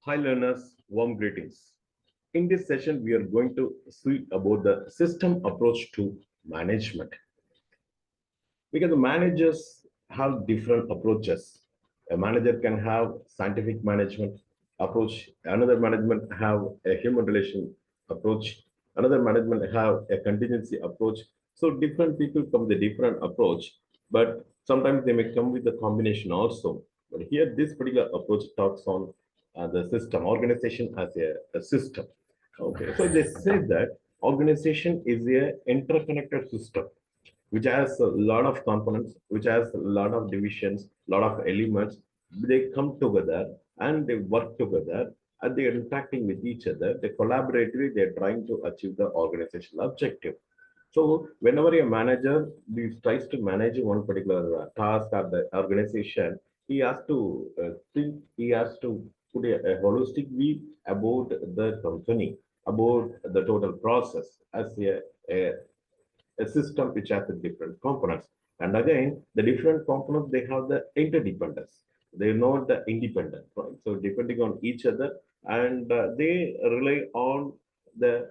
Hi learners, warm greetings. In this session, we are going to see about the system approach to management. Because the managers have different approaches. A manager can have scientific management approach, another management have a human relation approach, another management have a contingency approach. So different people come with a different approach, but sometimes they may come with a combination also. But here, this particular approach talks on the system, organization as a system. Okay, so they say that organization is a interconnected system which has a lot of components, which has a lot of divisions, a lot of elements. They come together and they work together and they are interacting with each other. They collaboratively, they're trying to achieve the organizational objective. So whenever a manager tries to manage one particular task or the organization, he has to think, he has to put a holistic view about the company, about the total process as a system which has the different components. And again, the different components, they have the interdependence. They're not the independent, right? So depending on each other, and they rely on the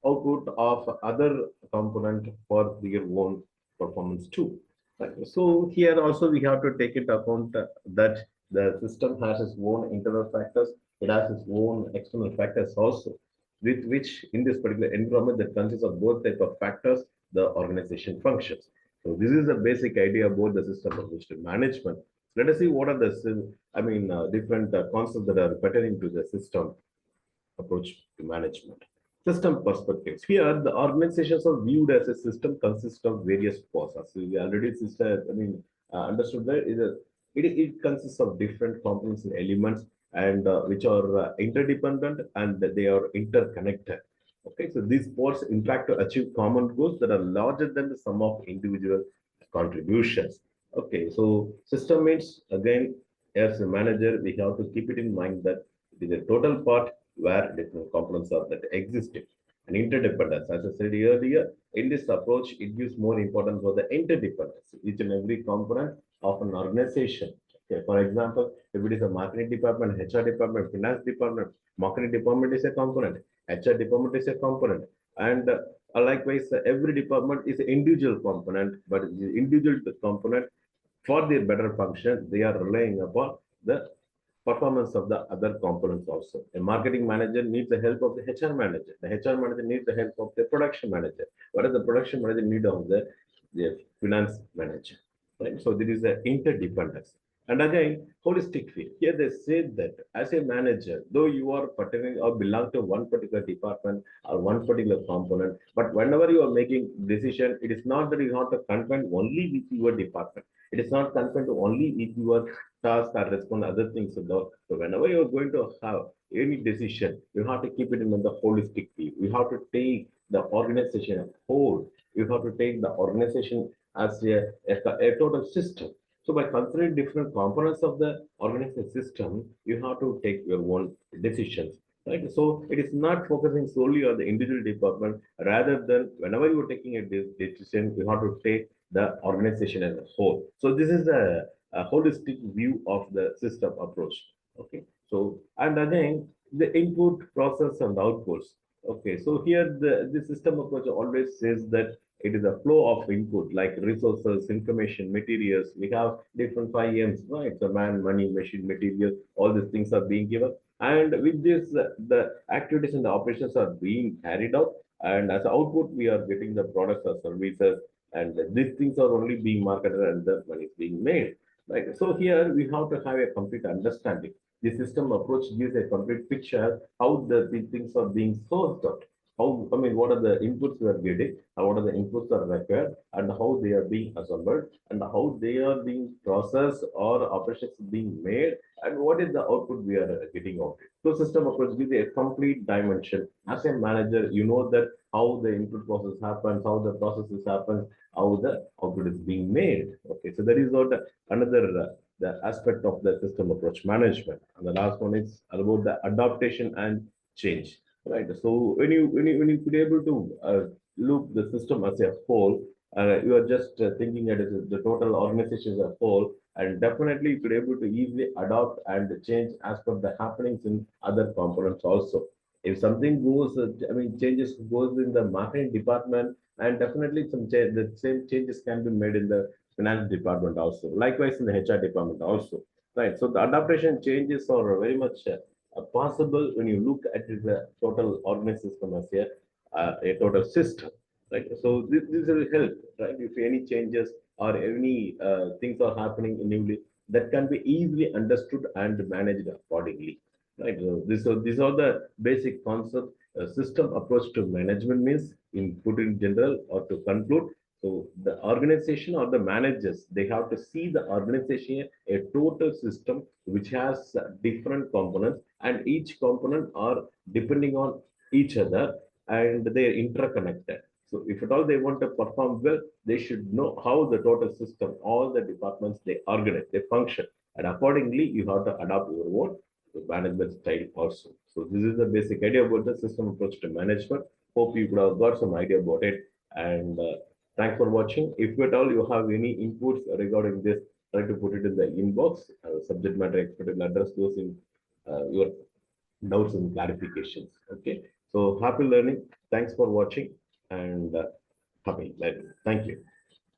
output of other component for their own performance too. Right? So here also we have to take into account that the system has its own internal factors, it has its own external factors also, with which in this particular environment that consists of both type of factors, the organization functions. So this is the basic idea about the system of management. Let us see what are the different concepts that are pertaining to the system approach to management. System perspectives. Here, the organizations are viewed as a system consists of various parts. As we already understood that it consists of different components and elements and which are interdependent and they are interconnected. Okay, so these parts interact to achieve common goals that are larger than the sum of individual contributions. Okay, so system means again, as a manager, we have to keep it in mind that it is a total part where different components are that existing. And interdependence, as I said earlier, in this approach, it gives more importance for the interdependence, each and every component of an organization. Okay, for example, if it is a marketing department, HR department, finance department, marketing department is a component, HR department is a component, and likewise, every department is an individual component, but the individual component for their better function, they are relying upon the performance of the other components also. A marketing manager needs the help of the HR manager. The HR manager needs the help of the production manager. What does the production manager need of the finance manager? Right? So there is an interdependence. And again, holistic view. Here they say that as a manager, though you are pertaining or belong to one particular department or one particular component, but whenever you are making decision, it is not that you have to confined only with your department. It is not confined to only with your task or respond other things. So whenever you're going to have any decision, you have to keep it in the holistic view. You have to take the organization as whole. You have to take the organization as a total system. So by considering different components of the organization system, you have to take your own decisions. Right. So it is not focusing solely on the individual department, rather than whenever you are taking a decision, you have to take the organization as a whole. So this is a holistic view of the system approach. Okay, so and again the input, process, and outputs. Okay, so here the system approach always says that it is a flow of input like resources, information, materials. We have different 5 M's, right? So man, money, machine, material, all these things are being given. And with this, the activities and the operations are being carried out. And as output, we are getting the products or services. And these things are only being marketed and the money is being made. Right. So here we have to have a complete understanding. The system approach gives a complete picture how the things are being sourced out. How, I mean, what are the inputs we are getting, and what are the inputs are required, and how they are being assembled, and how they are being processed or operations being made, and what is the output we are getting out. So system approach gives a complete dimension. As a manager, you know that how the input process happens, how the processes happen, how the output is being made. Okay, so that is what another the aspect of the system approach management. And the last one is about the adaptation and change. Right. So when you could able to look the system as a whole, You are just thinking that it is the total organization as a whole, and definitely you could able to easily adopt and change as per the happenings in other components also. If something goes, changes goes in the marketing department, and definitely the same changes can be made in the finance department also. Likewise in the HR department also, right? So the adaptation changes are very much possible when you look at the total organization system as a total system, right? So this will help, right? If any changes or any things are happening newly, that can be easily understood and managed accordingly, right? So these are the basic concept. System approach to management means, in put in general or to conclude. So the organization or the managers, they have to see the organization a total system which has different components, and each component are depending on each other, and they're interconnected. So if at all they want to perform well, they should know how the total system, all the departments they organize, they function, and accordingly you have to adopt your own management style also. So this is the basic idea about the system approach to management. Hope you could have got some idea about it. And thanks for watching. If at all you have any inputs regarding this, try to put it in the inbox. Subject matter expert will address those in your doubts and clarifications. Okay. So happy learning. Thanks for watching, and happy learning. Thank you.